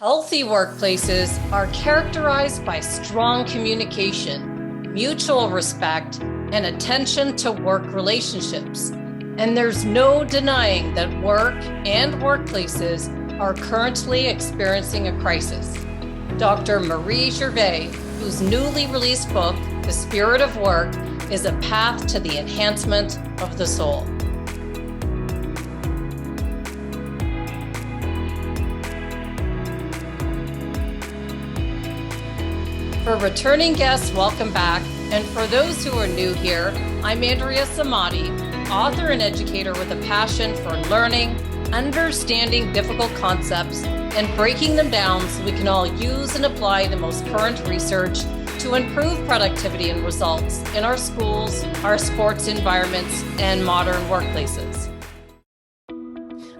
Healthy workplaces are characterized by strong communication, mutual respect, and attention to work relationships. And there's no denying that work and workplaces are currently experiencing a crisis. Dr. Marie Gervais, whose newly released book, The Spirit of Work, is a path to the enhancement of the soul. For returning guests, welcome back. And for those who are new here, I'm Andrea Samadi, author and educator with a passion for learning, understanding difficult concepts, and breaking them down so we can all use and apply the most current research to improve productivity and results in our schools, our sports environments, and modern workplaces.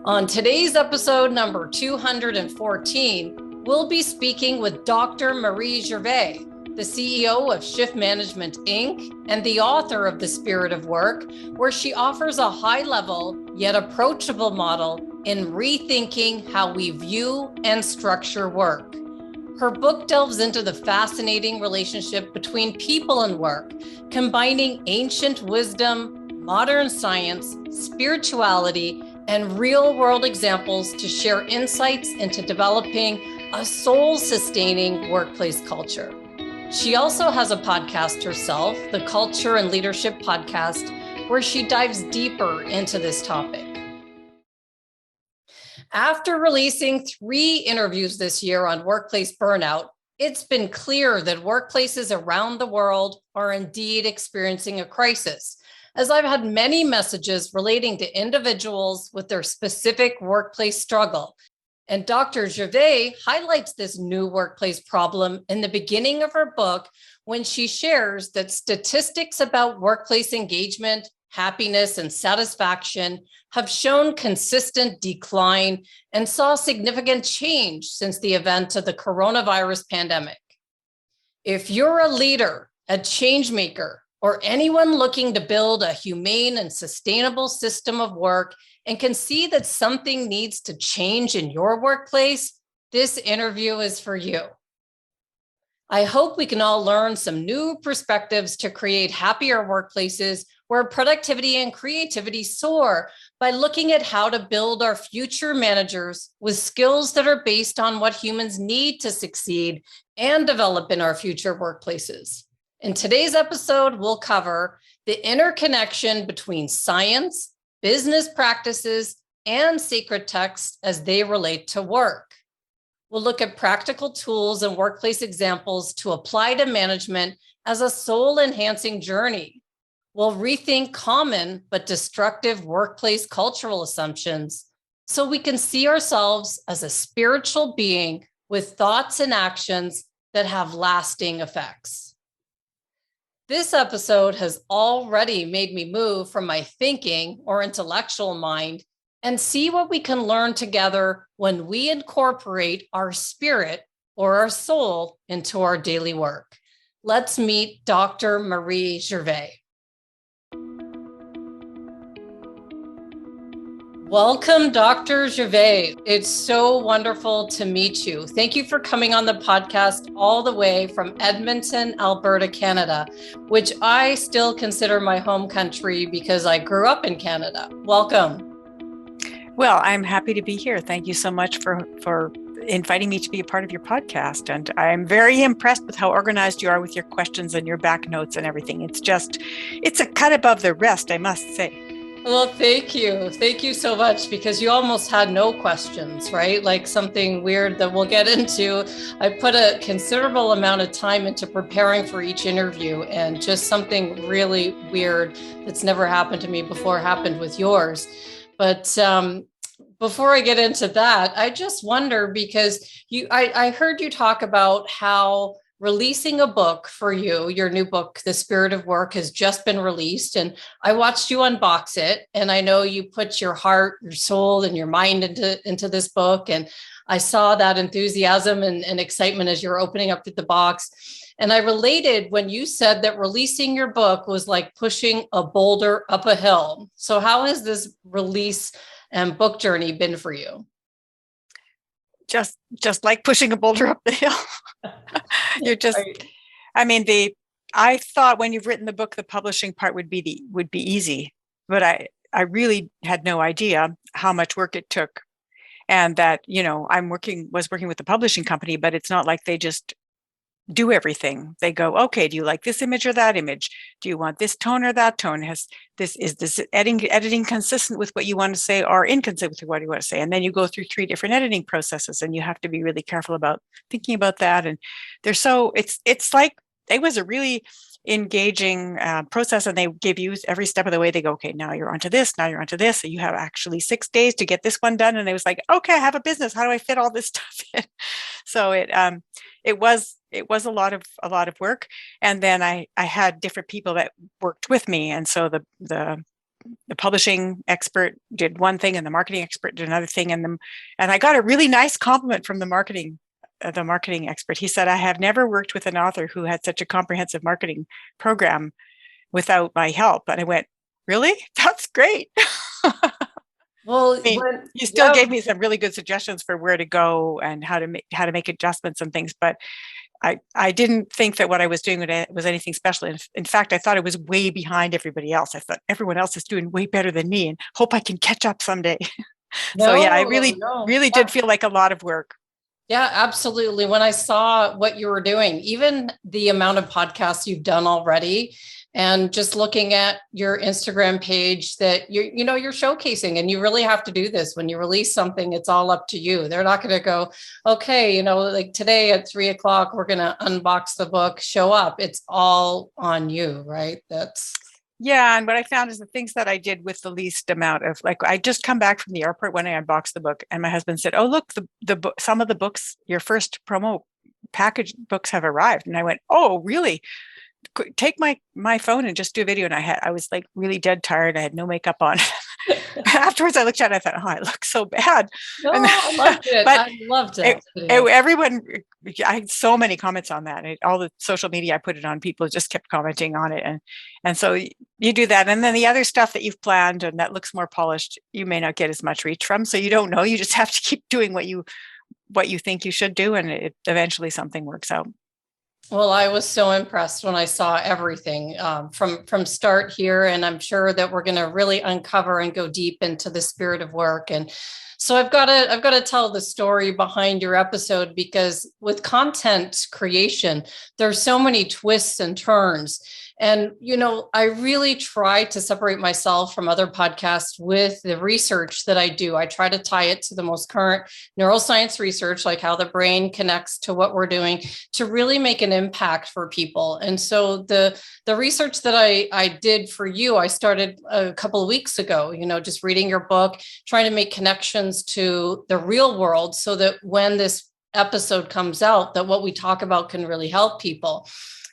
On today's episode number 214, we'll be speaking with Dr. Marie Gervais, the CEO of Shift Management, Inc., and the author of The Spirit of Work, where she offers a high-level yet approachable model in rethinking how we view and structure work. Her book delves into the fascinating relationship between people and work, combining ancient wisdom, modern science, spirituality, and real-world examples to share insights into developing a soul-sustaining workplace culture. She also has a podcast herself, the Culture and Leadership Podcast, where she dives deeper into this topic. After releasing 3 interviews this year on workplace burnout, it's been clear that workplaces around the world are indeed experiencing a crisis, as I've had many messages relating to individuals with their specific workplace struggle. And Dr. Gervais highlights this new workplace problem in the beginning of her book when she shares that statistics about workplace engagement, happiness, and satisfaction have shown consistent decline and saw significant change since the event of the coronavirus pandemic. If you're a leader, a change maker, or anyone looking to build a humane and sustainable system of work and can see that something needs to change in your workplace, this interview is for you. I hope we can all learn some new perspectives to create happier workplaces where productivity and creativity soar by looking at how to build our future managers with skills that are based on what humans need to succeed and develop in our future workplaces. In today's episode, we'll cover the interconnection between science, business practices, and sacred texts as they relate to work. We'll look at practical tools and workplace examples to apply to management as a soul-enhancing journey. We'll rethink common but destructive workplace cultural assumptions so we can see ourselves as a spiritual being with thoughts and actions that have lasting effects. This episode has already made me move from my thinking or intellectual mind and see what we can learn together when we incorporate our spirit or our soul into our daily work. Let's meet Dr. Marie Gervais. Welcome, Dr. Gervais. It's so wonderful to meet you. Thank you for coming on the podcast all the way from Edmonton, Alberta, Canada, which I still consider my home country because I grew up in Canada. Welcome. Well, I'm happy to be here. Thank you so much for inviting me to be a part of your podcast. And I'm very impressed with how organized you are with your questions and your back notes and everything. It's a cut above the rest, I must say. Well, thank you. Thank you so much, because you almost had no questions, right? Like something weird that we'll get into. I put a considerable amount of time into preparing for each interview, and just something really weird that's never happened to me before happened with yours. But before I get into that, I just wonder, because I heard you talk about how releasing a book for you, your new book, The Spirit of Work, has just been released. And I watched you unbox it. And I know you put your heart, your soul, and your mind into this book. And I saw that enthusiasm and excitement as you're opening up the box. And I related when you said that releasing your book was like pushing a boulder up a hill. So how has this release and book journey been for you? just like pushing a boulder up the hill. You're just, Right. I mean, I thought when you've written the book, the publishing part would be easy, but I really had no idea how much work it took. And that, was working with the publishing company, but it's not like they just do everything. They go, okay, do you like this image or that image? Do you want this tone or that tone? Is this editing consistent with what you want to say or inconsistent with what you want to say? And then you go through 3 different editing processes, and you have to be really careful about thinking about that. And it's like, it was a really engaging process, and they give you every step of the way. They go, okay, now you're onto this, now you're onto this. So you have actually 6 days to get this one done. And it was like, okay, I have a business. How do I fit all this stuff in? So it was a lot of work. And then I had different people that worked with me. And so the publishing expert did one thing, and the marketing expert did another thing. And I got a really nice compliment from the marketing expert. He said, I have never worked with an author who had such a comprehensive marketing program without my help. And I went, really? That's great. Well, I mean, you still gave me some really good suggestions for where to go and how to make adjustments and things, but I didn't think that what I was doing was anything special. In fact, I thought it was way behind everybody else. I thought everyone else is doing way better than me, and hope I can catch up someday. So yeah, I really did feel like a lot of work. Yeah, absolutely. When I saw what you were doing, even the amount of podcasts you've done already, and just looking at your Instagram page that you're showcasing, and you really have to do this when you release something. It's all up to you. They're not going to go, okay, like today at 3:00, we're going to unbox the book, show up. It's all on you, right? Yeah, and what I found is the things that I did with the least amount of, like, I just come back from the airport when I unboxed the book, and my husband said, "Oh, look, the book, some of the books, your first promo package books have arrived." And I went, "Oh, really? Take my phone and just do a video." And I was like really dead tired. I had no makeup on. Afterwards, I looked at it, I thought, oh, I look so bad. No, And I loved it. but I loved it. Everyone, I had so many comments on that. All the social media I put it on, people just kept commenting on it. And so you do that. And then the other stuff that you've planned and that looks more polished, you may not get as much reach from. So you don't know. You just have to keep doing what you think you should do. And eventually something works out. Well, I was so impressed when I saw everything from start here, and I'm sure that we're going to really uncover and go deep into the spirit of work. And so I've got to tell the story behind your episode, because with content creation, there's so many twists and turns. And, I really try to separate myself from other podcasts with the research that I do. I try to tie it to the most current neuroscience research, like how the brain connects to what we're doing, to really make an impact for people. And so the research that I did for you, I started a couple of weeks ago, just reading your book, trying to make connections to the real world, so that when this episode comes out, that what we talk about can really help people.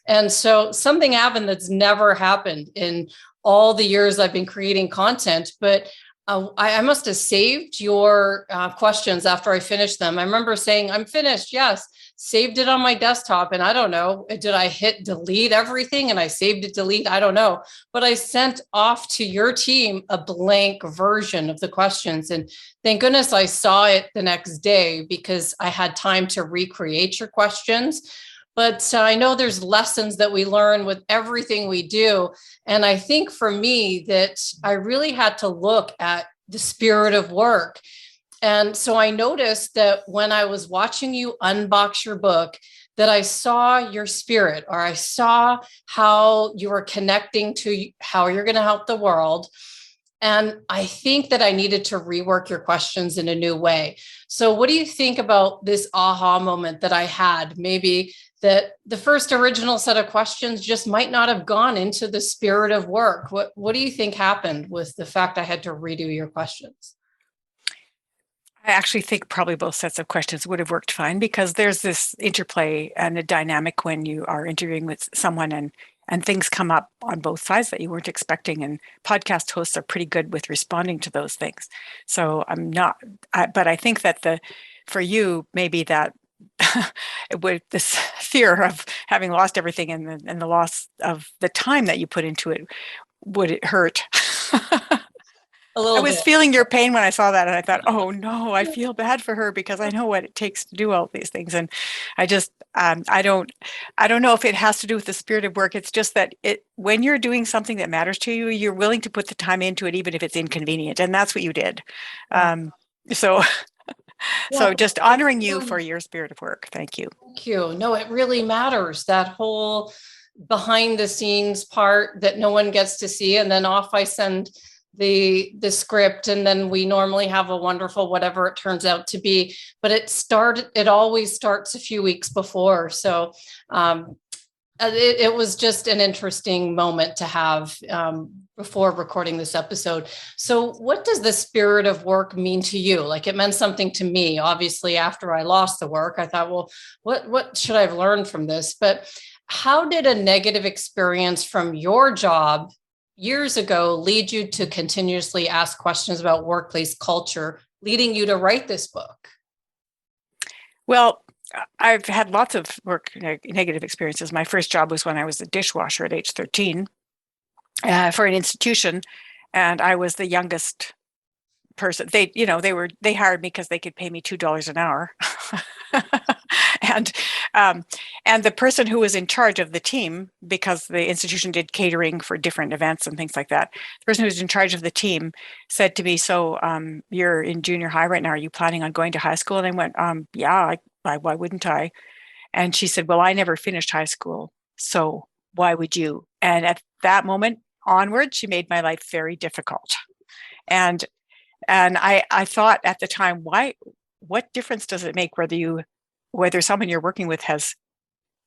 And so something happened that's never happened in all the years I've been creating content, but I must have saved your questions after I finished them. I remember saying, I'm finished. Yes. Saved it on my desktop. And I don't know, did I hit delete everything and I saved it delete? I don't know. But I sent off to your team a blank version of the questions. And thank goodness I saw it the next day, because I had time to recreate your questions. But I know there's lessons that we learn with everything we do. And I think for me that I really had to look at the spirit of work. And so I noticed that when I was watching you unbox your book, that I saw your spirit, or I saw how you were connecting to how you're going to help the world. And I think that I needed to rework your questions in a new way. So what do you think about this aha moment that I had? Maybe that the first original set of questions just might not have gone into the spirit of work. What do you think happened with the fact I had to redo your questions? I actually think probably both sets of questions would have worked fine, because there's this interplay and a dynamic when you are interviewing with someone, and things come up on both sides that you weren't expecting. And podcast hosts are pretty good with responding to those things. So but I think that for you, maybe that with this fear of having lost everything, and the loss of the time that you put into it, would it hurt? A I little was bit. feeling your pain when I saw that, and I thought, oh no, I feel bad for her because I know what it takes to do all these things. And I just, I don't know if it has to do with the spirit of work. It's just that when you're doing something that matters to you, you're willing to put the time into it, even if it's inconvenient. And that's what you did. Yeah. So, Yeah, so just honoring you for your spirit of work. Thank you. thank you. No, it really matters. That whole behind the scenes part that no one gets to see. And then off I send the script, and then we normally have a wonderful whatever it turns out to be. But it always starts a few weeks before. So it was just an interesting moment to have before recording this episode. So what does the spirit of work mean to you? Like, it meant something to me. Obviously, after I lost the work, I thought, well, what should I have learned from this? But how did a negative experience from your job years ago lead you to continuously ask questions about workplace culture, leading you to write this book? Well, I've had lots of negative experiences. My first job was when I was a dishwasher at age 13 for an institution, and I was the youngest person. They hired me because they could pay me $2 an hour. and and the person who was in charge of the team, because the institution did catering for different events and things like that, the person who was in charge of the team said to me, so you're in junior high right now, are you planning on going to high school? And I went, yeah, why wouldn't I? And she said, well, I never finished high school, so why would you? And at that moment onward, she made my life very difficult. And I thought at the time, what difference does it make whether someone you're working with has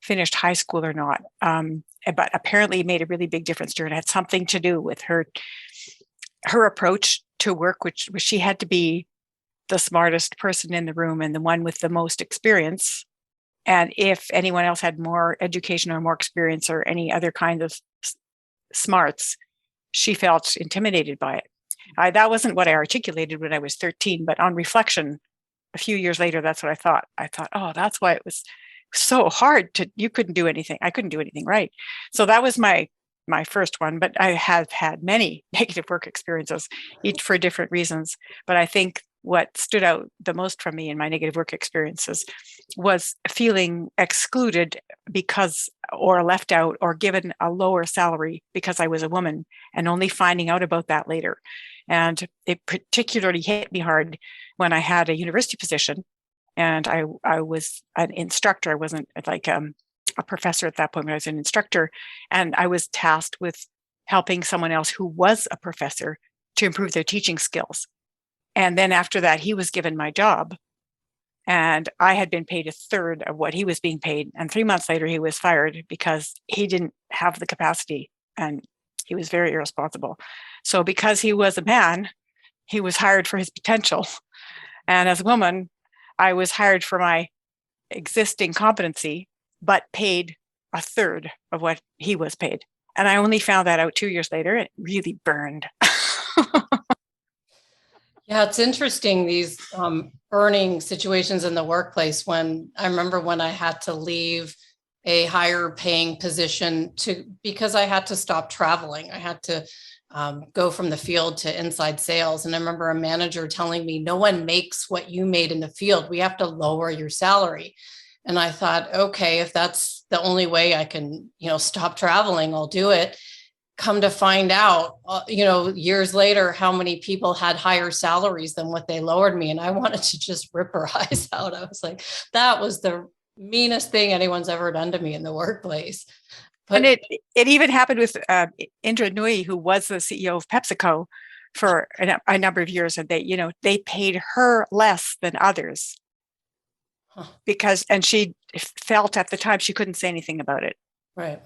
finished high school or not? But apparently it made a really big difference to her. It had something to do with her approach to work, which she had to be the smartest person in the room and the one with the most experience. And if anyone else had more education or more experience or any other kind of smarts, she felt intimidated by it. That wasn't what I articulated when I was 13, but on reflection, a few years later, that's what I thought. I thought, oh, that's why it was so hard you couldn't do anything. I couldn't do anything right. So that was my first one, but I have had many negative work experiences, each for different reasons. But I think what stood out the most from me in my negative work experiences was feeling excluded or left out or given a lower salary because I was a woman, and only finding out about that later. And it particularly hit me hard when I had a university position, and I was an instructor. I wasn't like a professor at that point, but I was an instructor, and I was tasked with helping someone else who was a professor to improve their teaching skills. And then after that, he was given my job, and I had been paid a third of what he was being paid. And 3 months later, he was fired because he didn't have the capacity, and he was very irresponsible. So because he was a man, he was hired for his potential. And as a woman, I was hired for my existing competency, but paid a third of what he was paid. And I only found that out 2 years later. It really burned. Yeah, it's interesting, these burning situations in the workplace. When I remember when I had to leave a higher paying position because I had to stop traveling. I had to go from the field to inside sales. And I remember a manager telling me, no one makes what you made in the field. We have to lower your salary. And I thought, okay, if that's the only way I can, stop traveling, I'll do it. Come to find out, years later, how many people had higher salaries than what they lowered me. And I wanted to just rip her eyes out. I was like, that was the meanest thing anyone's ever done to me in the workplace. But, and it even happened with Indra Nooyi, who was the CEO of PepsiCo for a number of years. And they paid her less than others and she felt at the time she couldn't say anything about it. Right.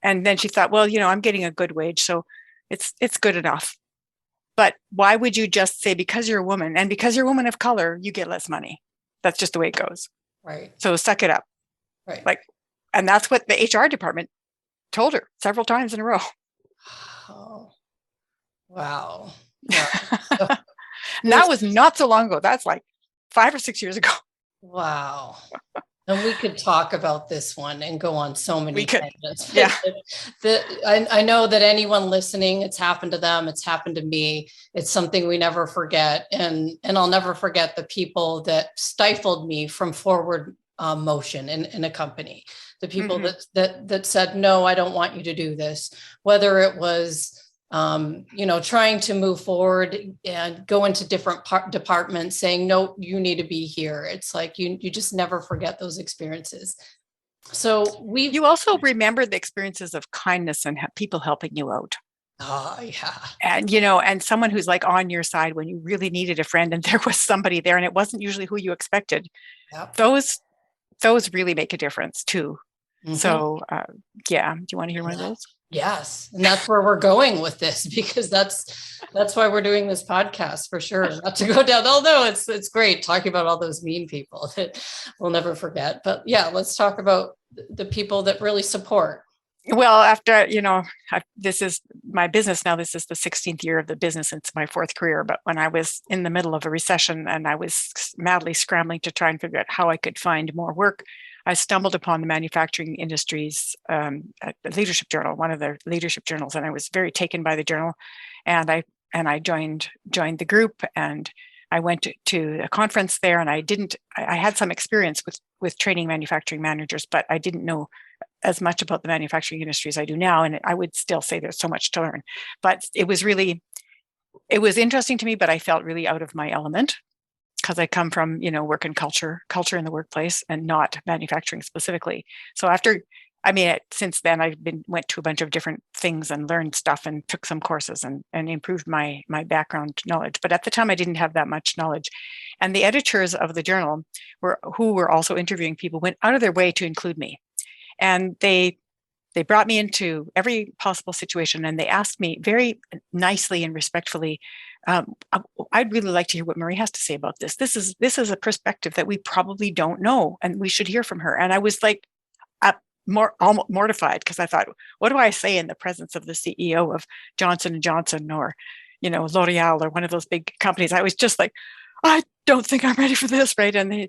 And then she thought, well, I'm getting a good wage, so it's good enough. But why would you just say, because you're a woman and because you're a woman of color, you get less money? That's just the way it goes. Right. So suck it up. Right. And that's what the HR department told her several times in a row. Oh, wow. Yeah. And that was not so long ago. That's like 5 or 6 years ago. Wow. And we could talk about this one and go on so many We could, tangents. yeah. I know that anyone listening, it's happened to them. It's happened to me. It's something we never forget. And I'll never forget the people that stifled me from forward motion in a company. The people that said, no, I don't want you to do this. Whether it was trying to move forward and go into different departments saying, no, you need to be here. It's like, you just never forget those experiences. So you also remember the experiences of kindness and people helping you out. Oh, yeah. And, and someone who's like on your side when you really needed a friend and there was somebody there and it wasn't usually who you expected. Yep. Those really make a difference too. So, yeah. Do you want to hear one of those? Yes. And that's where we're going with this, because that's why we're doing this podcast, for sure. Not to go down, although it's great talking about all those mean people that we'll never forget. But yeah, let's talk about the people that really support. Well, after, this is my business now. This is the 16th year of the business. It's my 4th career. But when I was in the middle of a recession and I was madly scrambling to try and figure out how I could find more work, I stumbled upon the manufacturing industry's leadership journal, one of the leadership journals, and I was very taken by the journal. And I joined the group, and I went to a conference there. And I had some experience with training manufacturing managers, but I didn't know as much about the manufacturing industry as I do now. And I would still say there's so much to learn. But it was interesting to me, but I felt really out of my element, because I come from, work and culture in the workplace, and not manufacturing specifically. So since then I went to a bunch of different things and learned stuff and took some courses and improved my background knowledge. But at the time I didn't have that much knowledge. And the editors of the journal who were also interviewing people went out of their way to include me. And they brought me into every possible situation, and they asked me very nicely and respectfully, I'd really like to hear what Marie has to say about this. This is a perspective that we probably don't know, and we should hear from her. And I was like, almost mortified, because I thought, what do I say in the presence of the CEO of Johnson & Johnson or, L'Oreal or one of those big companies? I was just like, I don't think I'm ready for this, right? And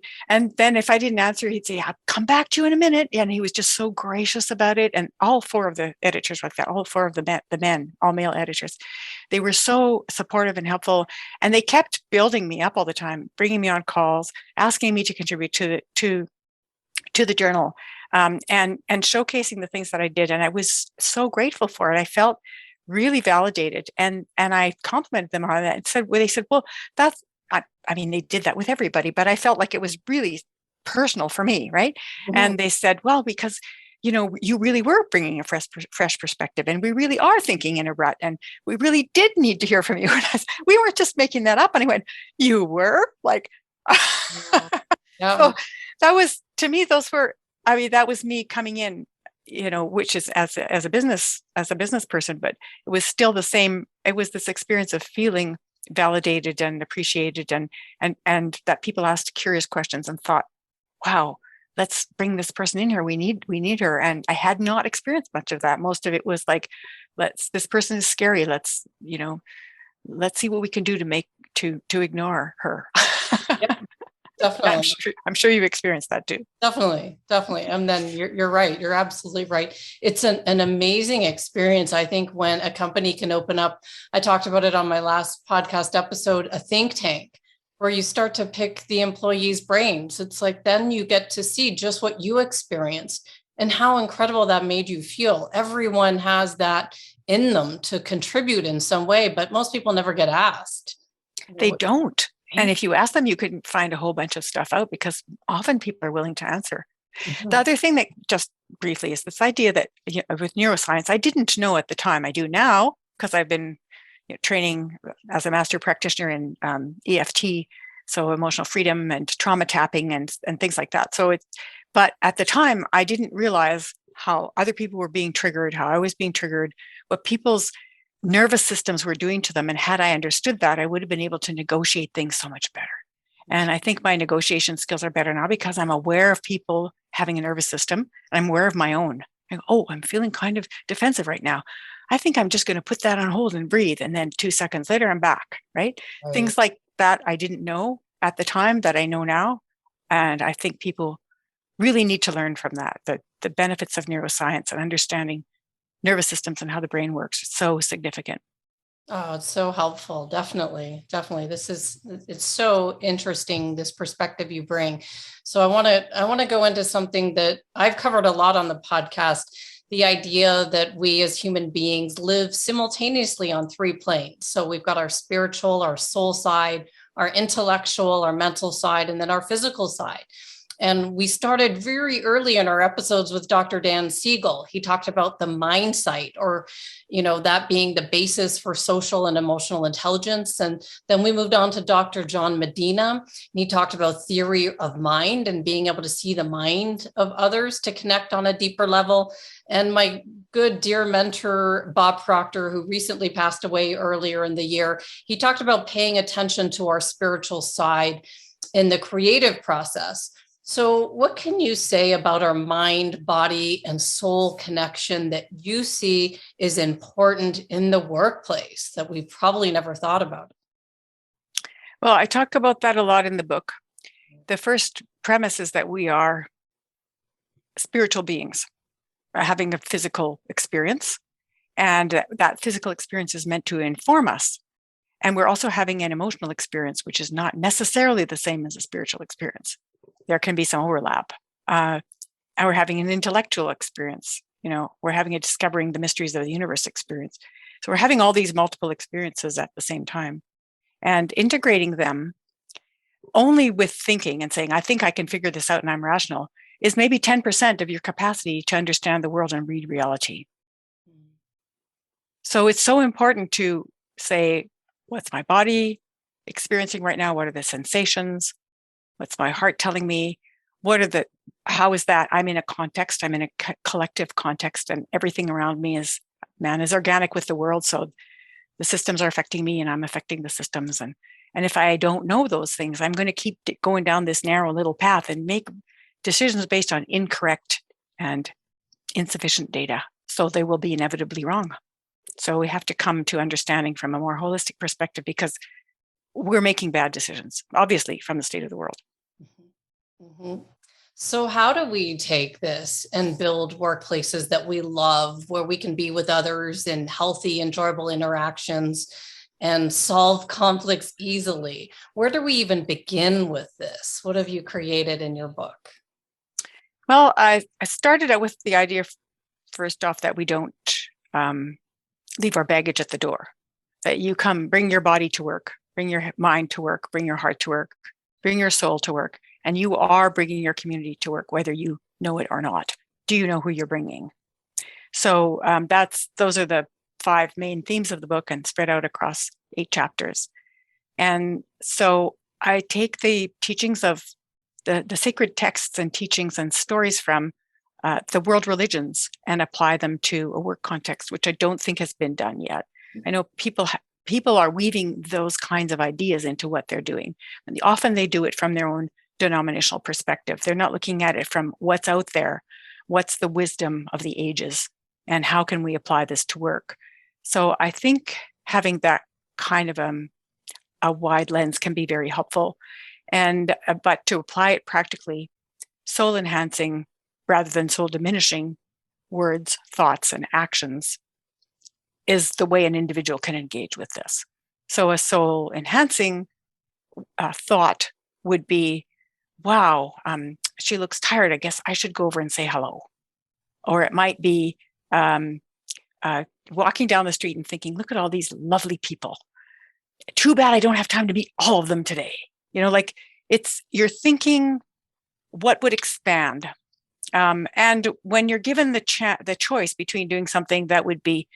then if I didn't answer, he'd say, I'll come back to you in a minute. And he was just so gracious about it. And all 4 of the editors like that, all 4 of the men, all male editors, they were so supportive and helpful. And they kept building me up all the time, bringing me on calls, asking me to contribute to the journal, and showcasing the things that I did. And I was so grateful for it. I felt really validated. And I complimented them on that and they said, well, they did that with everybody, but I felt like it was really personal for me, right? Mm-hmm. And they said, well, because, you really were bringing a fresh perspective, and we really are thinking in a rut, and we really did need to hear from you. And we weren't just making that up. And I went, you were? Like, yeah. So that was, to me, that was me coming in, which is as a business person, but it was still the same. It was this experience of feeling validated and appreciated, and that people asked curious questions and thought, wow, let's bring this person in here. We need her. And I had not experienced much of that. Most of it was like, this person is scary. Let's see what we can do to ignore her. Yep, definitely. I'm sure you've experienced that too. Definitely. And then you're right. You're absolutely right. It's an amazing experience. I think when a company can open up, I talked about it on my last podcast episode, a think tank, where you start to pick the employees' brains. It's like, then you get to see just what you experienced and how incredible that made you feel. Everyone has that in them to contribute in some way, but most people never get asked. They don't. And if you ask them, you could find a whole bunch of stuff out, because often people are willing to answer. Mm-hmm. The other thing that, just briefly, is this idea that with neuroscience, I didn't know at the time. I do now, because I've been training as a master practitioner in EFT, so emotional freedom and trauma tapping and things like that. But at the time, I didn't realize how other people were being triggered, how I was being triggered, what people's nervous systems were doing to them. And had I understood that, I would have been able to negotiate things so much better. And I think my negotiation skills are better now, because I'm aware of people having a nervous system, and I'm aware of my own. I'm feeling kind of defensive right now. I think I'm just going to put that on hold and breathe. And then 2 seconds later, I'm back, right? Things like that I didn't know at the time that I know now. And I think people really need to learn from that. The benefits of neuroscience and understanding nervous systems and how the brain works is so significant. Oh, it's so helpful. Definitely. Definitely. It's so interesting, this perspective you bring. So I want to go into something that I've covered a lot on the podcast, the idea that we as human beings live simultaneously on three planes. So we've got our spiritual, our soul side, our intellectual, our mental side, and then our physical side. And we started very early in our episodes with Dr. Dan Siegel. He talked about the mind sight, or, that being the basis for social and emotional intelligence. And then we moved on to Dr. John Medina, and he talked about theory of mind and being able to see the mind of others to connect on a deeper level. And my good dear mentor, Bob Proctor, who recently passed away earlier in the year, he talked about paying attention to our spiritual side in the creative process. So, what can you say about our mind, body, and soul connection that you see is important in the workplace that we probably never thought about? Well, I talk about that a lot in the book. The first premise is that we are spiritual beings having a physical experience, and that physical experience is meant to inform us. And we're also having an emotional experience, which is not necessarily the same as a spiritual experience. There can be some overlap. And we're having an intellectual experience. We're having a discovering the mysteries of the universe experience. So we're having all these multiple experiences at the same time, and integrating them only with thinking and saying, I think I can figure this out and I'm rational, is maybe 10% of your capacity to understand the world and read reality. So it's so important to say, what's my body experiencing right now? What are the sensations? What's my heart telling me? How is that? I'm in a context, I'm in a collective context, and everything around me man is organic with the world. So the systems are affecting me and I'm affecting the systems. And if I don't know those things, I'm going to keep going down this narrow little path and make decisions based on incorrect and insufficient data. So they will be inevitably wrong. So we have to come to understanding from a more holistic perspective, because we're making bad decisions, obviously, from the state of the world. Mm-hmm. So how do we take this and build workplaces that we love, where we can be with others in healthy, enjoyable interactions and solve conflicts easily? Where do we even begin with this? What have you created in your book? Well, I started out with the idea, first off, that we don't leave our baggage at the door, that you bring your body to work, bring your mind to work, bring your heart to work, bring your soul to work, and you are bringing your community to work, whether you know it or not. Do you know who you're bringing? So those are the 5 main themes of the book, and spread out across 8 chapters. And so I take the teachings of the sacred texts and teachings and stories from the world religions and apply them to a work context, which I don't think has been done yet. I know people are weaving those kinds of ideas into what they're doing. And often they do it from their own denominational perspective. They're not looking at it from what's out there, what's the wisdom of the ages, and how can we apply this to work. So I think having that kind of a wide lens can be very helpful. But to apply it practically, soul enhancing rather than soul diminishing words, thoughts, and actions is the way an individual can engage with this. So a soul enhancing thought would be, wow, she looks tired. I guess I should go over and say hello. Or it might be walking down the street and thinking, look at all these lovely people. Too bad I don't have time to meet all of them today. You're thinking what would expand. And when you're given the choice between doing something that would be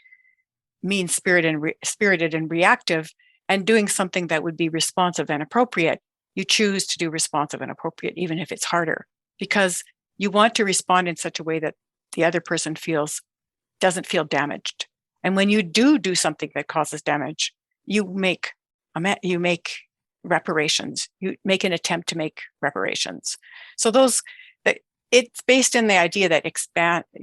spirited and reactive, and doing something that would be responsive and appropriate, you choose to do responsive and appropriate, even if it's harder, because you want to respond in such a way that the other person doesn't feel damaged. And when you do something that causes damage, you make reparations. You make an attempt to make reparations. So it's based in the idea that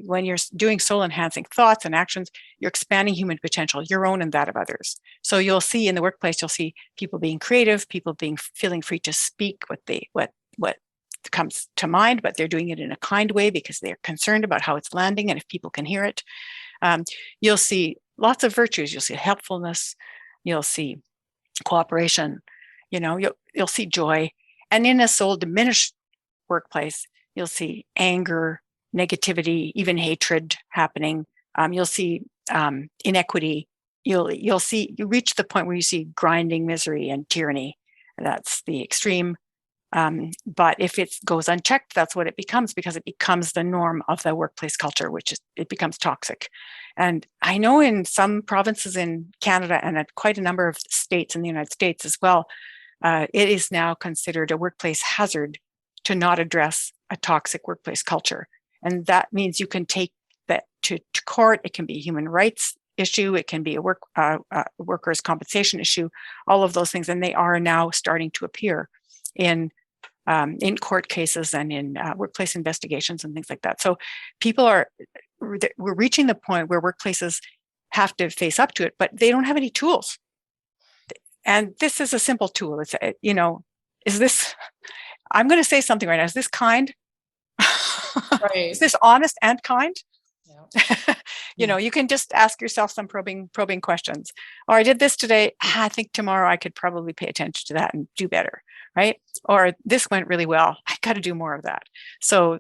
when you're doing soul enhancing thoughts and actions, you're expanding human potential, your own and that of others. So you'll see in the workplace, you'll see people being creative, people feeling free to speak what comes to mind, but they're doing it in a kind way because they're concerned about how it's landing and if people can hear it. You'll see lots of virtues. You'll see helpfulness. You'll see cooperation. You'll see joy. And in a soul diminished workplace, you'll see anger, negativity, even hatred happening. You'll see inequity. You reach the point where you see grinding misery and tyranny. That's the extreme. But if it goes unchecked, that's what it becomes, because it becomes the norm of the workplace culture, it becomes toxic. And I know in some provinces in Canada and at quite a number of states in the United States as well, it is now considered a workplace hazard to not address a toxic workplace culture. And that means you can take that to court. It can be a human rights issue. It can be a workers' compensation issue, all of those things. And they are now starting to appear in court cases and in workplace investigations and things like that. So we're reaching the point where workplaces have to face up to it, but they don't have any tools. And this is a simple tool. It's, is this, I'm going to say something right now. Is this kind? Right. Is this honest and kind? Yeah. You can just ask yourself some probing questions. Or I did this today. I think tomorrow I could probably pay attention to that and do better, right? Or this went really well. I got to do more of that. So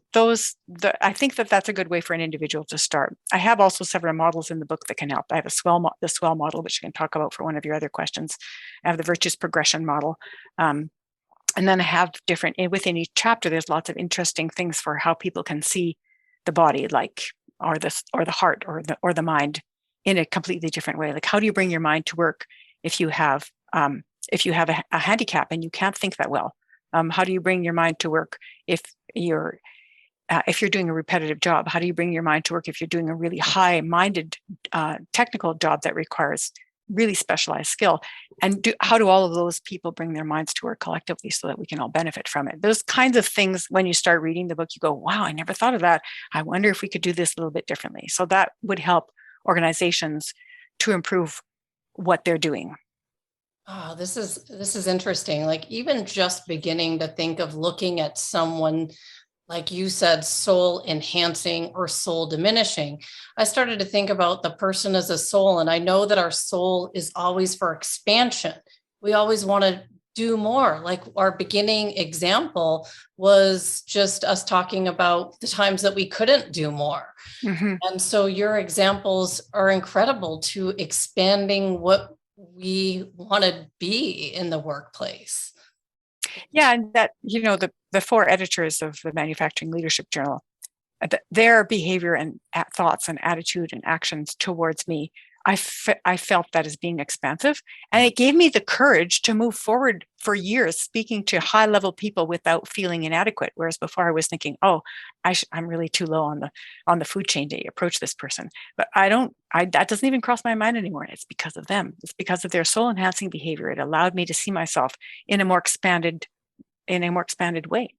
I think that's a good way for an individual to start. I have also several models in the book that can help. I have the SWEL model, which I can talk about for one of your other questions. I have the virtues progression model. And then I have within each chapter, there's lots of interesting things for how people can see the body, or the heart or the mind in a completely different way. Like, how do you bring your mind to work if you have a handicap and you can't think that well? How do you bring your mind to work if you're doing a repetitive job? How do you bring your mind to work if you're doing a really high-minded technical job that requires really specialized skill? And how do all of those people bring their minds to work collectively so that we can all benefit from it? Those kinds of things, when you start reading the book, you go, wow, I never thought of that. I wonder if we could do this a little bit differently. So that would help organizations to improve what they're doing. Oh, this is interesting. Like, even just beginning to think of looking at someone, like you said, soul enhancing or soul diminishing, I started to think about the person as a soul. And I know that our soul is always for expansion. We always want to do more. Like, our beginning example was just us talking about the times that we couldn't do more. Mm-hmm. And so your examples are incredible to expanding what we want to be in the workplace. Yeah, and that, the 4 editors of the Manufacturing Leadership Journal, their behavior and thoughts and attitude and actions towards me, I felt that as being expansive. And it gave me the courage to move forward for years, speaking to high-level people without feeling inadequate. Whereas before I was thinking, oh, I'm really too low on the food chain to approach this person. But that doesn't even cross my mind anymore. It's because of them. It's because of their soul-enhancing behavior. It allowed me to see myself in a more expanded way.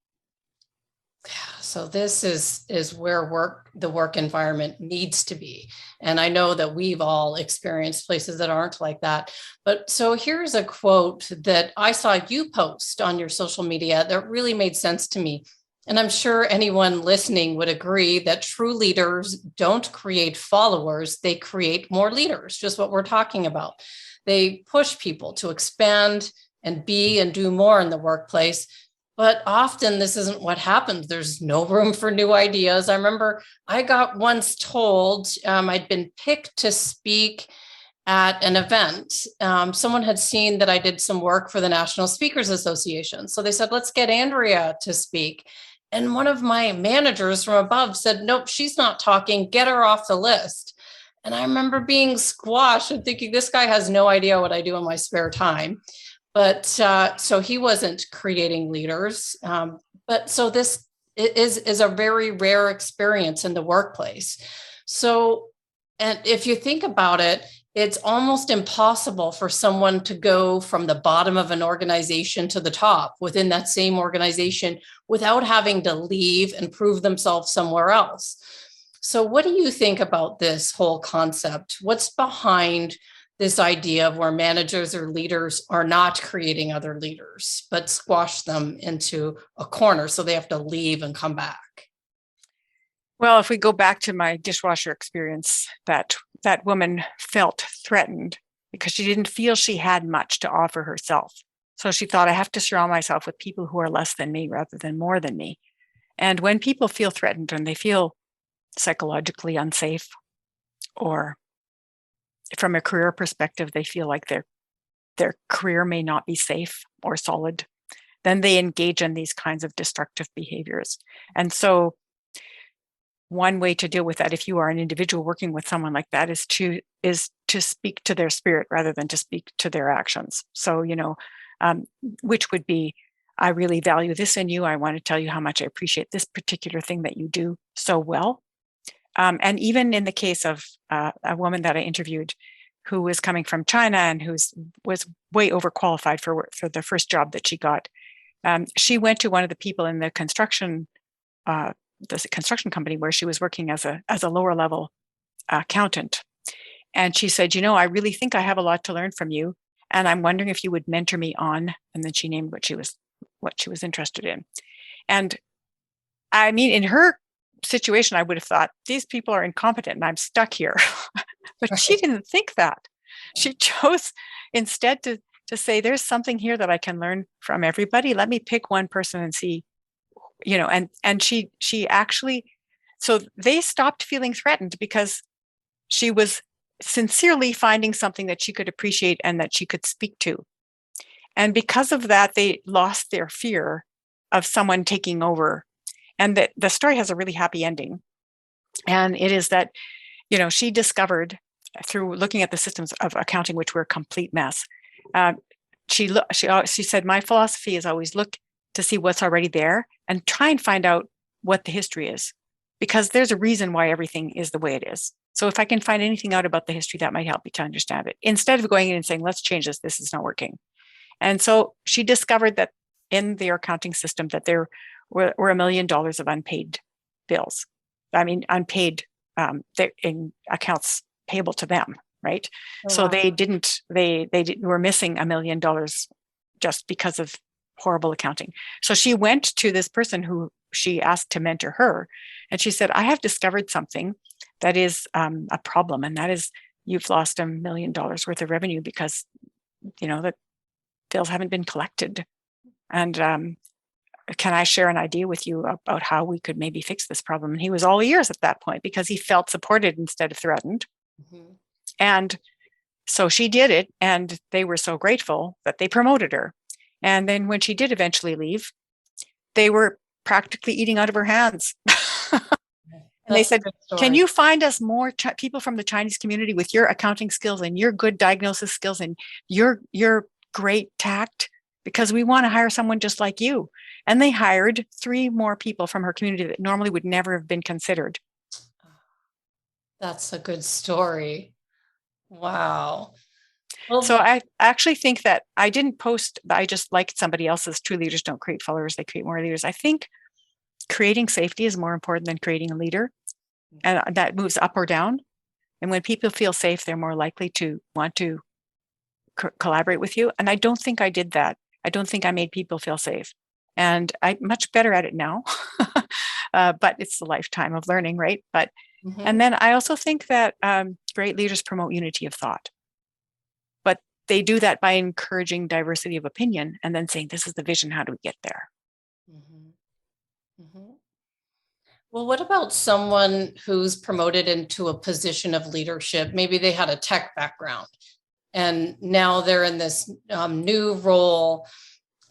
So this is where the work environment needs to be. And I know that we've all experienced places that aren't like that. But so here's a quote that I saw you post on your social media that really made sense to me. And I'm sure anyone listening would agree that true leaders don't create followers, they create more leaders, just what we're talking about. They push people to expand and be and do more in the workplace. But often this isn't what happens. There's no room for new ideas. I remember I got once told I'd been picked to speak at an event. Someone had seen that I did some work for the National Speakers Association. So they said, let's get Andrea to speak. And one of my managers from above said, nope, she's not talking. Get her off the list. And I remember being squashed and thinking, this guy has no idea what I do in my spare time. But so he wasn't creating leaders. But so this is a very rare experience in the workplace. So, and if you think about it, it's almost impossible for someone to go from the bottom of an organization to the top within that same organization without having to leave and prove themselves somewhere else. So what do you think about this whole concept? What's behind this idea of where managers or leaders are not creating other leaders, but squash them into a corner. So they have to leave and come back. Well, if we go back to my dishwasher experience, that woman felt threatened because she didn't feel she had much to offer herself. So she thought, I have to surround myself with people who are less than me rather than more than me. And when people feel threatened and they feel psychologically unsafe, or from a career perspective, they feel like their career may not be safe or solid, then they engage in these kinds of destructive behaviors. And so one way to deal with that, if you are an individual working with someone like that, is to speak to their spirit rather than to speak to their actions. So, which would be, I really value this in you. I want to tell you how much I appreciate this particular thing that you do so well. And even in the case of a woman that I interviewed who was coming from China and was way overqualified for the first job that she got, she went to one of the people in the construction company where she was working as a lower level accountant. And she said, I really think I have a lot to learn from you. And I'm wondering if you would mentor me on, and then she named what she was interested in. And I mean, in her situation, I would have thought these people are incompetent and I'm stuck here. But she didn't think that. She chose instead to say, there's something here that I can learn from everybody. Let me pick one person and see, and she actually, so they stopped feeling threatened because she was sincerely finding something that she could appreciate and that she could speak to. And because of that, they lost their fear of someone taking over. And the story has a really happy ending. And it is that, she discovered through looking at the systems of accounting, which were a complete mess. She said, my philosophy is always look to see what's already there and try and find out what the history is, because there's a reason why everything is the way it is. So if I can find anything out about the history, that might help me to understand it, instead of going in and saying, let's change this. This is not working. And so she discovered that in their accounting system that there were $1 million of unpaid bills. I mean, unpaid in accounts payable to them, right? Oh, so wow. they were missing $1 million just because of horrible accounting. So she went to this person who she asked to mentor her, and she said, I have discovered something that is a problem, and that is you've lost $1 million worth of revenue because the bills haven't been collected. And can I share an idea with you about how we could maybe fix this problem? And he was all ears at that point because he felt supported instead of threatened. Mm-hmm. And so she did it, and they were so grateful that they promoted her. And then when she did eventually leave, they were practically eating out of her hands. And they said, can you find us more people from the Chinese community with your accounting skills and your good diagnosis skills and your great tact? Because we want to hire someone just like you. And they hired 3 more people from her community that normally would never have been considered. That's a good story. Wow. Well, so I actually think that I didn't post, I just liked somebody else's true leaders don't create followers, they create more leaders. I think creating safety is more important than creating a leader. And that moves up or down. And when people feel safe, they're more likely to want to collaborate with you. And I don't think I did that. I don't think I made people feel safe. And I'm much better at it now. But it's a lifetime of learning, right? But mm-hmm. And then I also think that great leaders promote unity of thought. But they do that by encouraging diversity of opinion and then saying, this is the vision, how do we get there? Mm-hmm. Mm-hmm. Well, what about someone who's promoted into a position of leadership? Maybe they had a tech background and now they're in this new role,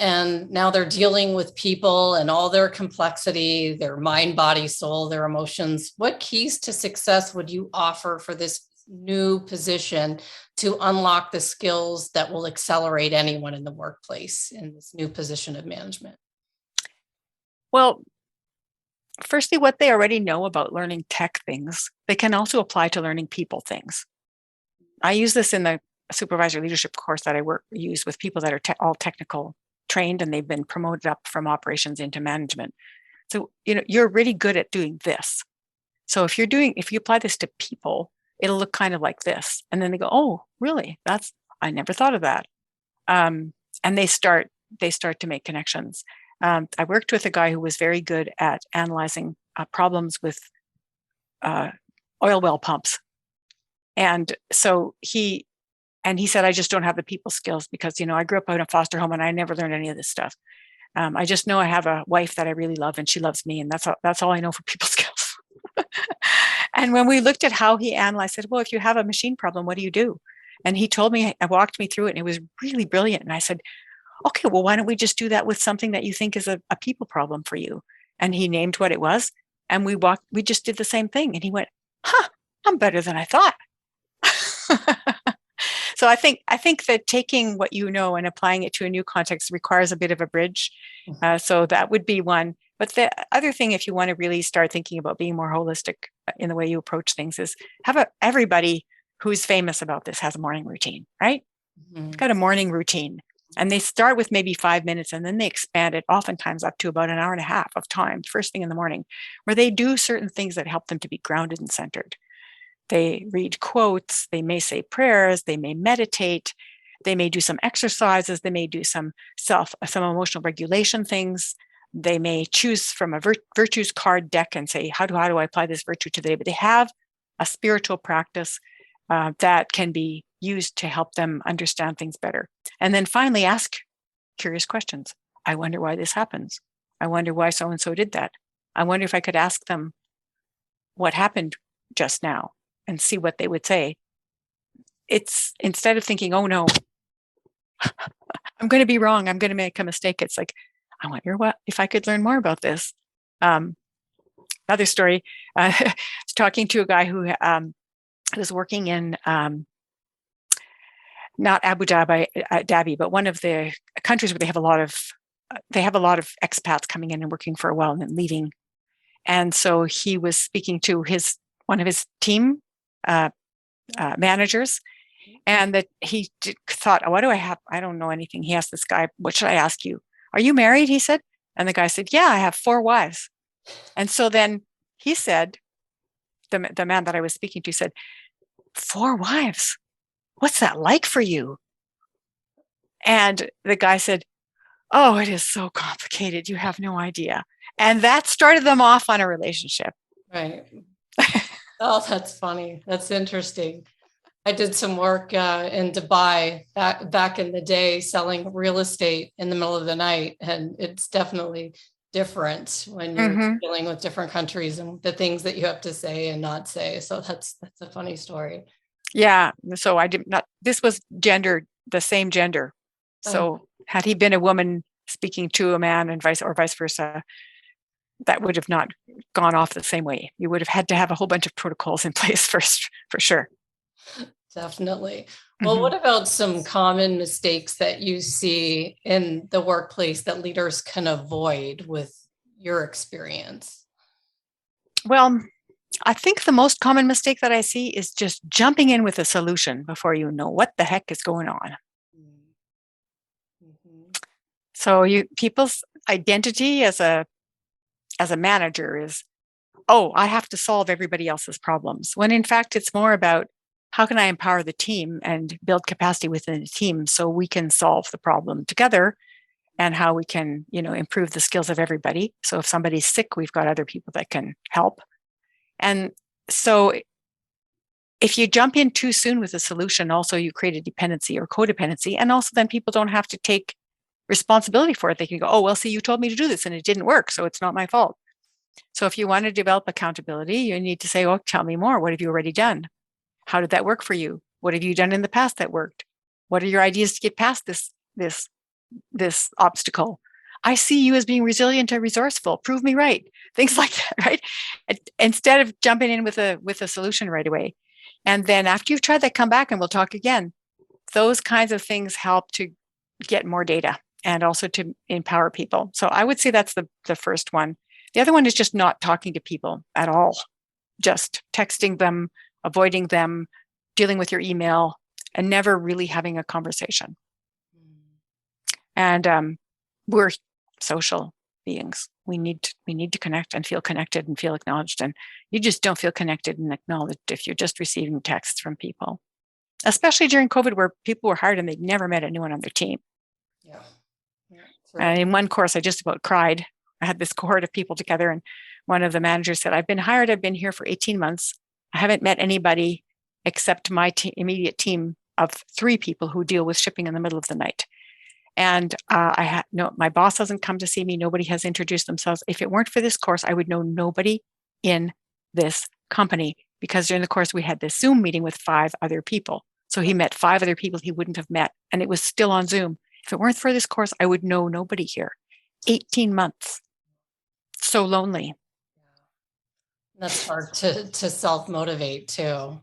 and now they're dealing with people and all their complexity, their mind, body, soul, their emotions. What keys to success would you offer for this new position to unlock the skills that will accelerate anyone in the workplace in this new position of management? Well, firstly, what they already know about learning tech things, they can also apply to learning people things. I use this in the supervisor leadership course that I use with people that are all technical trained, and they've been promoted up from operations into management. So, you're really good at doing this. So if you apply this to people, it'll look kind of like this. And then they go, oh, really? I never thought of that. And they start to make connections. I worked with a guy who was very good at analyzing problems with oil well pumps. And so he said, I just don't have the people skills because, I grew up in a foster home and I never learned any of this stuff. I just know I have a wife that I really love and she loves me. And that's all I know for people skills. And when we looked at how he analyzed, I said, well, if you have a machine problem, what do you do? And he told me, walked me through it, and it was really brilliant. And I said, okay, well, why don't we just do that with something that you think is a people problem for you? And he named what it was. And we just did the same thing. And he went, I'm better than I thought. So I think that taking what you know and applying it to a new context requires a bit of a bridge. So that would be one. But the other thing, if you want to really start thinking about being more holistic in the way you approach things, is everybody who's famous about this has a morning routine, right? It's got a morning routine. And they start with maybe 5 minutes and then they expand it oftentimes up to about an hour and a half of time, first thing in the morning, where they do certain things that help them to be grounded and centered. They read quotes, they may say prayers, they may meditate, they may do some exercises, they may do some emotional regulation things. They may choose from a virtues card deck and say, how do I apply this virtue today? But they have a spiritual practice that can be used to help them understand things better. And then finally, ask curious questions. I wonder why this happens. I wonder why so-and-so did that. I wonder if I could ask them what happened just now and see what they would say. It's instead of thinking, oh no, I'm going to be wrong, I'm going to make a mistake. It's like, I wonder if I could learn more about this. Another story, I was talking to a guy who was working in not Abu Dhabi, but one of the countries where they have a lot of expats coming in and working for a while and then leaving. And so he was speaking to one of his team managers, and that he thought, oh, what do I have? I don't know anything. He asked this guy, what should I ask you? Are you married? He said. And the guy said, yeah, I have 4 wives. And so then he said, the man that I was speaking to said, 4 wives? What's that like for you? And the guy said, oh, it is so complicated. You have no idea. And that started them off on a relationship. Right. Oh, that's funny. That's interesting. I did some work in Dubai back in the day selling real estate in the middle of the night. And it's definitely different when you're dealing with different countries and the things that you have to say and not say. So that's a funny story. Yeah. So this was the same gender. So had he been a woman speaking to a man and vice versa, that would have not gone off the same way. You would have had to have a whole bunch of protocols in place first, for sure. Definitely. Well, what about some common mistakes that you see in the workplace that leaders can avoid with your experience? Well, I think the most common mistake that I see is just jumping in with a solution before you know what the heck is going on. So people's identity as a manager is, oh, I have to solve everybody else's problems. When in fact, it's more about how can I empower the team and build capacity within the team so we can solve the problem together, and how we can, improve the skills of everybody. So if somebody's sick, we've got other people that can help. And so if you jump in too soon with a solution, also you create a dependency or codependency. And also then people don't have to take responsibility for it. They can go, oh, well, see, you told me to do this and it didn't work, so it's not my fault. So if you want to develop accountability, you need to say, oh, tell me more. What have you already done? How did that work for you? What have you done in the past that worked? What are your ideas to get past this obstacle? I see you as being resilient and resourceful. Prove me right. Things like that, right? Instead of jumping in with a solution right away. And then after you've tried that, come back and we'll talk again. Those kinds of things help to get more data and also to empower people. So I would say that's the first one. The other one is just not talking to people at all, just texting them, avoiding them, dealing with your email, and never really having a conversation. And we're social beings. We need to connect and feel connected and feel acknowledged. And you just don't feel connected and acknowledged if you're just receiving texts from people, especially during COVID, where people were hired and they'd never met anyone on their team. Yeah. And in one course, I just about cried. I had this cohort of people together, and one of the managers said, I've been hired. I've been here for 18 months. I haven't met anybody except my immediate team of 3 people who deal with shipping in the middle of the night. And my boss hasn't come to see me. Nobody has introduced themselves. If it weren't for this course, I would know nobody in this company, because during the course, we had this Zoom meeting with 5 other people. So he met 5 other people he wouldn't have met, and it was still on Zoom. If it weren't for this course, I would know nobody here. 18 months. So lonely. That's hard to self-motivate too.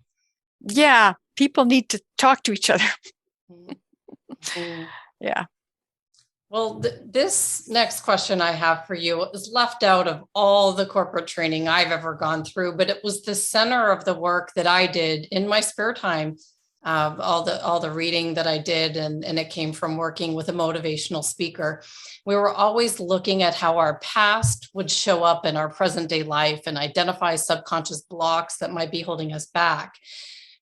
Yeah. People need to talk to each other. Mm-hmm. Yeah. Well, this next question I have for you is left out of all the corporate training I've ever gone through, but it was the center of the work that I did in my spare time. All the reading that I did, and it came from working with a motivational speaker. We were always looking at how our past would show up in our present day life and identify subconscious blocks that might be holding us back.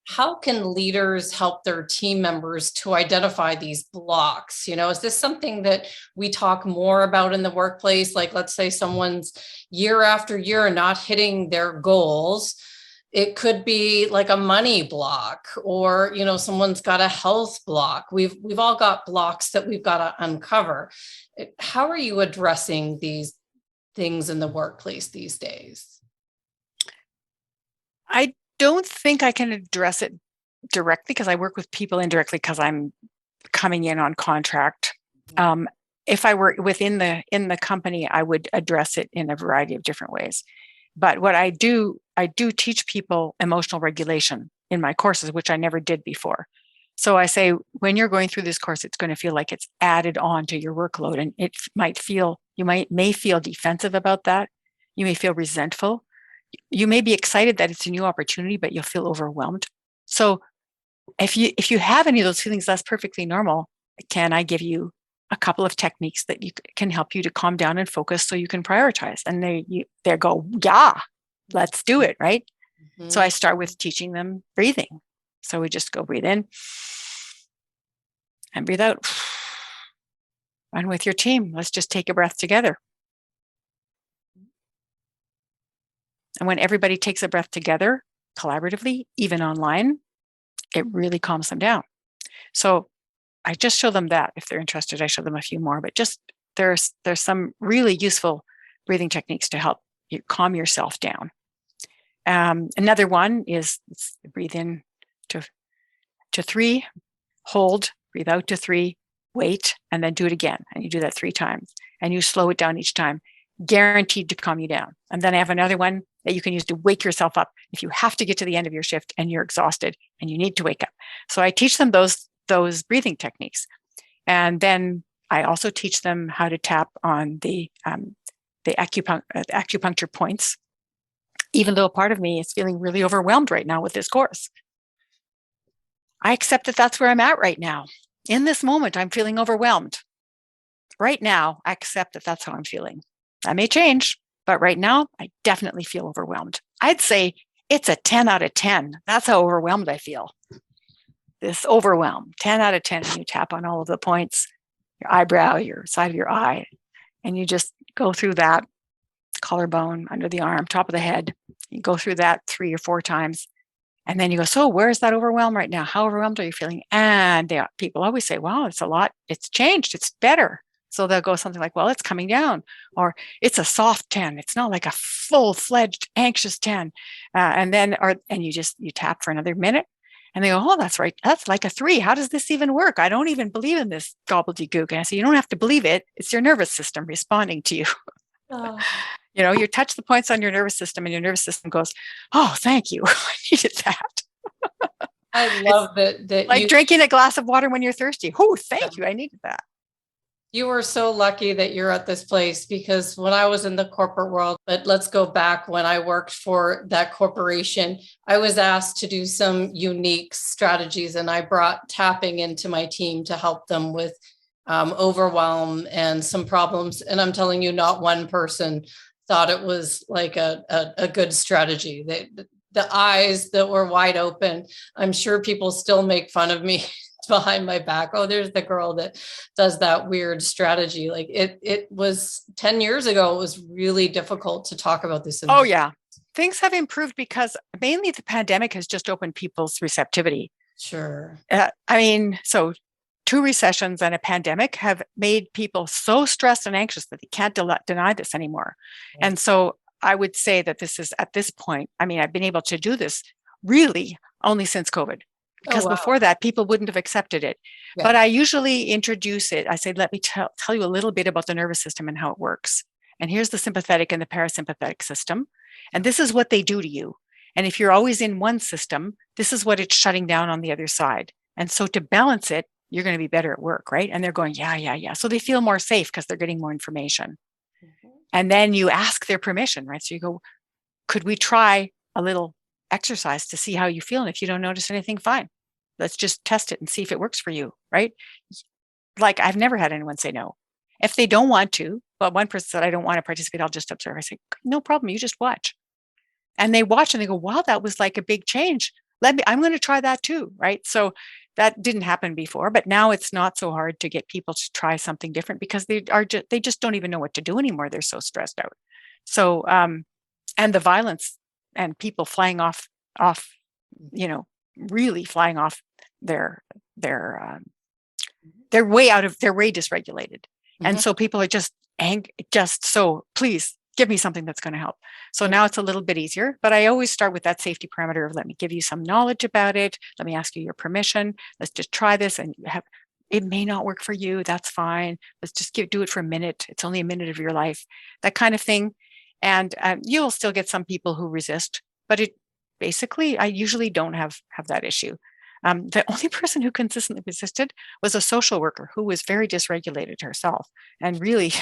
How can leaders help their team members to identify these blocks? Is this something that we talk more about in the workplace? Like, let's say someone's year after year not hitting their goals. It could be like a money block, or, someone's got a health block. We've all got blocks that we've got to uncover. How are you addressing these things in the workplace these days? I don't think I can address it directly, because I work with people indirectly because I'm coming in on contract. If I were in the company, I would address it in a variety of different ways. But what I do teach people emotional regulation in my courses, which I never did before. So I say, when you're going through this course, it's going to feel like it's added on to your workload. And it might feel, you may feel defensive about that. You may feel resentful. You may be excited that it's a new opportunity, but you'll feel overwhelmed. So if you have any of those feelings, that's perfectly normal. Can I give you a couple of techniques that can help you to calm down and focus so you can prioritize? And they go, yeah, let's do it, right? Mm-hmm. So I start with teaching them breathing. So we just go breathe in and breathe out. And with your team, let's just take a breath together. And when everybody takes a breath together, collaboratively, even online, it really calms them down. So I just show them that. If they're interested, I show them a few more, but just there's some really useful breathing techniques to help you calm yourself down. Another one is breathe in to 3, hold, breathe out to 3, wait, and then do it again. And you do that 3 times, and you slow it down each time, guaranteed to calm you down. And then I have another one that you can use to wake yourself up if you have to get to the end of your shift and you're exhausted and you need to wake up. So I teach them those breathing techniques. And then I also teach them how to tap on the acupuncture points, even though a part of me is feeling really overwhelmed right now with this course. I accept that that's where I'm at right now. In this moment, I'm feeling overwhelmed. Right now, I accept that that's how I'm feeling. That may change, but right now, I definitely feel overwhelmed. I'd say it's a 10 out of 10. That's how overwhelmed I feel. This overwhelm, 10 out of 10. And you tap on all of the points, your eyebrow, your side of your eye, and you just go through that collarbone, under the arm, top of the head. You go through that 3 or 4 times. And then you go, so where's that overwhelm right now? How overwhelmed are you feeling? And people always say, wow, it's a lot. It's changed. It's better. So they'll go something like, well, it's coming down, or it's a soft 10. It's not like a full-fledged anxious 10. And you tap for another minute, and they go, oh, that's right. That's like a 3. How does this even work? I don't even believe in this gobbledygook. And I say, you don't have to believe it. It's your nervous system responding to you. Oh. You touch the points on your nervous system, and your nervous system goes, oh, thank you. I needed that. I love that. Like drinking a glass of water when you're thirsty. Oh, thank you. I needed that. You were so lucky that you're at this place, because when I was in the corporate world, but let's go back when I worked for that corporation, I was asked to do some unique strategies, and I brought tapping into my team to help them with overwhelm and some problems. And I'm telling you, not one person thought it was like a good strategy. The eyes that were wide open. I'm sure people still make fun of me behind my back. Oh, there's the girl that does that weird strategy. Like it was 10 years ago. It was really difficult to talk about this. Oh yeah. Things have improved because mainly the pandemic has just opened people's receptivity. Sure. So 2 recessions and a pandemic have made people so stressed and anxious that they can't deny this anymore. Right. And so I would say that this is at this point, I've been able to do this really only since COVID, because before that, people wouldn't have accepted it. Yeah. But I usually introduce it. I say, let me tell you a little bit about the nervous system and how it works. And here's the sympathetic and the parasympathetic system. And this is what they do to you. And if you're always in one system, this is what it's shutting down on the other side. And so to balance it, you're going to be better at work, right? And they're going, yeah. So they feel more safe because they're getting more information. Mm-hmm. And then you ask their permission, right? So you go, could we try a little exercise to see how you feel? And if you don't notice anything, fine. Let's just test it and see if it works for you, right? Like I've never had anyone say no. If they don't want to, but one person said, I don't want to participate, I'll just observe. I say, no problem, you just watch. And they watch and they go, wow, that was like a big change. I'm going to try that too, right? So that didn't happen before, but now it's not so hard to get people to try something different because they just don't even know what to do anymore. They're so stressed out. So, and the violence and people flying off, really flying off they're way dysregulated. Mm-hmm. And so people are just so please give me something that's going to help. So now it's a little bit easier, but I always start with that safety parameter of let me give you some knowledge about it. Let me ask you your permission. Let's just try this. And it may not work for you. That's fine. Let's just do it for a minute. It's only a minute of your life, that kind of thing. And you'll still get some people who resist, but I usually don't have that issue. The only person who consistently resisted was a social worker who was very dysregulated herself and really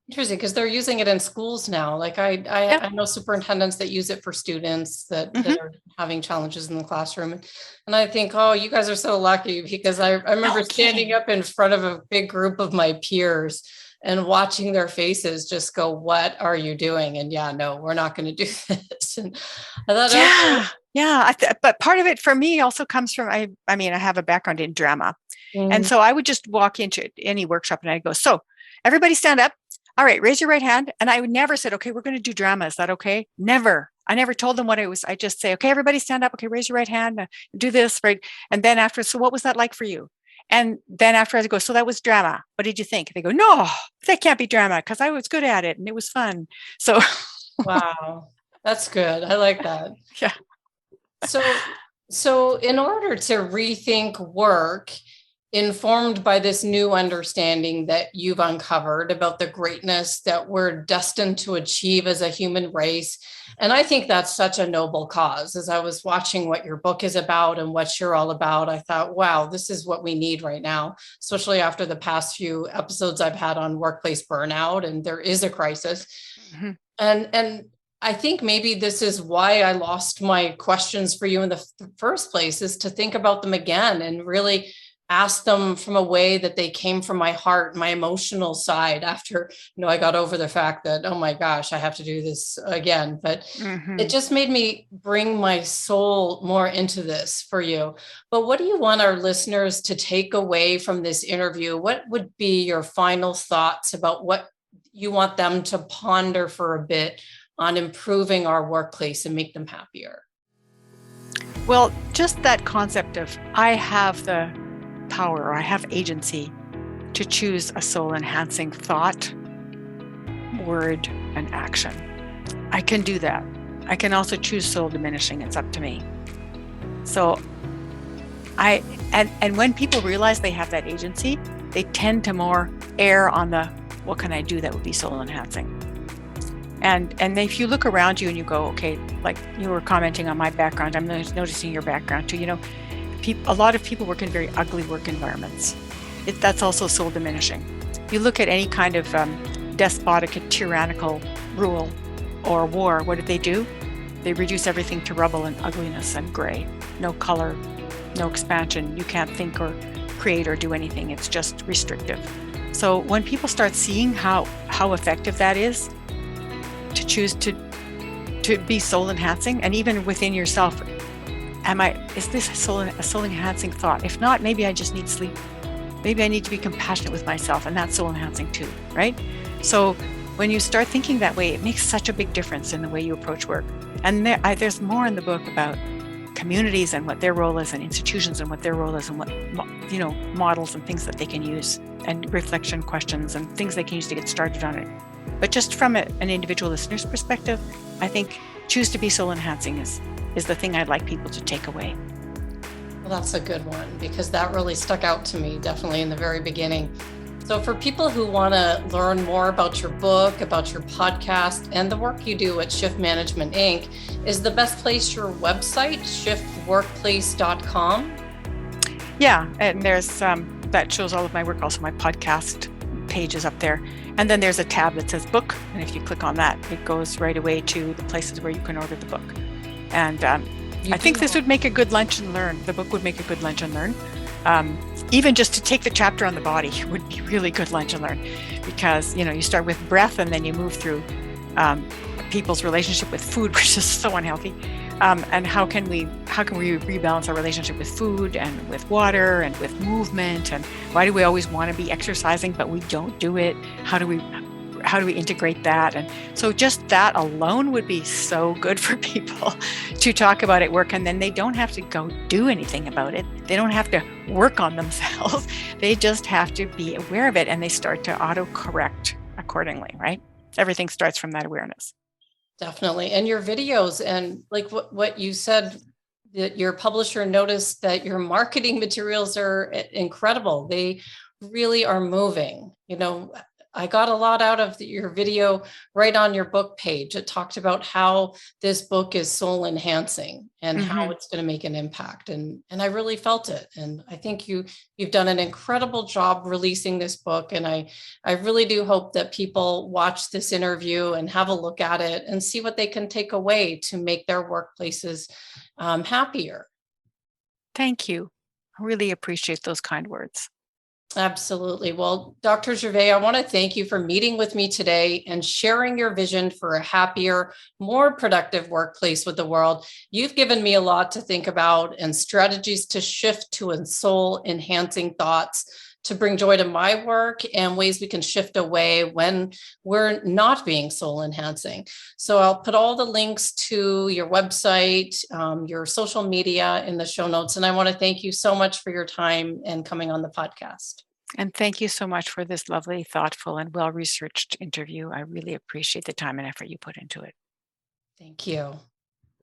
interesting, because they're using it in schools now. Like I know superintendents that use it for students that are having challenges in the classroom. And I think, oh, you guys are so lucky, because I remember standing up in front of a big group of my peers and watching their faces just go, what are you doing? And no, we're not going to do this. And I thought, but part of it for me also comes from, I have a background in drama. Mm-hmm. And so I would just walk into any workshop and I'd go, so everybody stand up. All right, raise your right hand. And I would never said, okay, we're going to do drama. Is that okay? Never. I never told them what it was. I just say, okay, everybody stand up. Okay, raise your right hand. Do this, right? And then after, so what was that like for you? And then after I go, so that was drama. What did you think? They go, no, that can't be drama because I was good at it and it was fun. So, wow, that's good. I like that. Yeah. So in order to rethink work, informed by this new understanding that you've uncovered about the greatness that we're destined to achieve as a human race. And I think that's such a noble cause. As I was watching what your book is about and what you're all about, I thought, wow, this is what we need right now, especially after the past few episodes I've had on workplace burnout, and there is a crisis. Mm-hmm. And I think maybe this is why I lost my questions for you in the first place, is to think about them again and really ask them from a way that they came from my heart, my emotional side, after, I got over the fact that, oh my gosh, I have to do this again. But it just made me bring my soul more into this for you. But what do you want our listeners to take away from this interview? What would be your final thoughts about what you want them to ponder for a bit on improving our workplace and make them happier? Well, just that concept of I have the power, or I have agency to choose a soul-enhancing thought, word, and action. I can do that. I can also choose soul-diminishing. It's up to me. So and when people realize they have that agency, they tend to more err on the what can I do that would be soul-enhancing. And if you look around you and you go, okay, like you were commenting on my background, I'm noticing your background too, a lot of people work in very ugly work environments. That's also soul diminishing. You look at any kind of despotic and tyrannical rule or war, what do? They reduce everything to rubble and ugliness and gray. No color, no expansion. You can't think or create or do anything. It's just restrictive. So when people start seeing how effective that is to choose to be soul enhancing, and even within yourself, is this a soul enhancing thought? If not, maybe I just need sleep. Maybe I need to be compassionate with myself, and that's soul enhancing too, right? So when you start thinking that way, it makes such a big difference in the way you approach work. And there's more in the book about communities and what their role is, and institutions and what their role is, and what models and things that they can use, and reflection questions and things they can use to get started on it. But just from an individual listener's perspective, I think choose to be soul enhancing is the thing I'd like people to take away. Well, that's a good one, because that really stuck out to me, definitely in the very beginning. So for people who want to learn more about your book, about your podcast, and the work you do at Shift Management Inc., is the best place your website, shiftworkplace.com? Yeah, and there's that shows all of my work. Also, my podcast page is up there. And then there's a tab that says book. And if you click on that, it goes right away to the places where you can order the book. And I think this would make a good lunch and learn. The book would make a good lunch and learn. Even just to take the chapter on the body would be really good lunch and learn, because you start with breath and then you move through people's relationship with food, which is so unhealthy, and how can we rebalance our relationship with food and with water and with movement, and why do we always want to be exercising but we don't do it? How do we integrate that? And so just that alone would be so good for people to talk about at work, and then they don't have to go do anything about it. They don't have to work on themselves. They just have to be aware of it, and they start to auto-correct accordingly, right? Everything starts from that awareness. Definitely. And your videos, and like what you said, that your publisher noticed that your marketing materials are incredible. They really are moving. I got a lot out of your video right on your book page. It talked about how this book is soul enhancing and how it's going to make an impact. And I really felt it. And I think you've done an incredible job releasing this book. And I really do hope that people watch this interview and have a look at it and see what they can take away to make their workplaces happier. Thank you. I really appreciate those kind words. Absolutely. Well, Dr. Gervais, I want to thank you for meeting with me today and sharing your vision for a happier, more productive workplace with the world. You've given me a lot to think about and strategies to shift to soul enhancing thoughts to bring joy to my work, and ways we can shift away when we're not being soul enhancing. So I'll put all the links to your website, your social media in the show notes. And I want to thank you so much for your time and coming on the podcast. And thank you so much for this lovely, thoughtful, and well-researched interview. I really appreciate the time and effort you put into it. Thank you.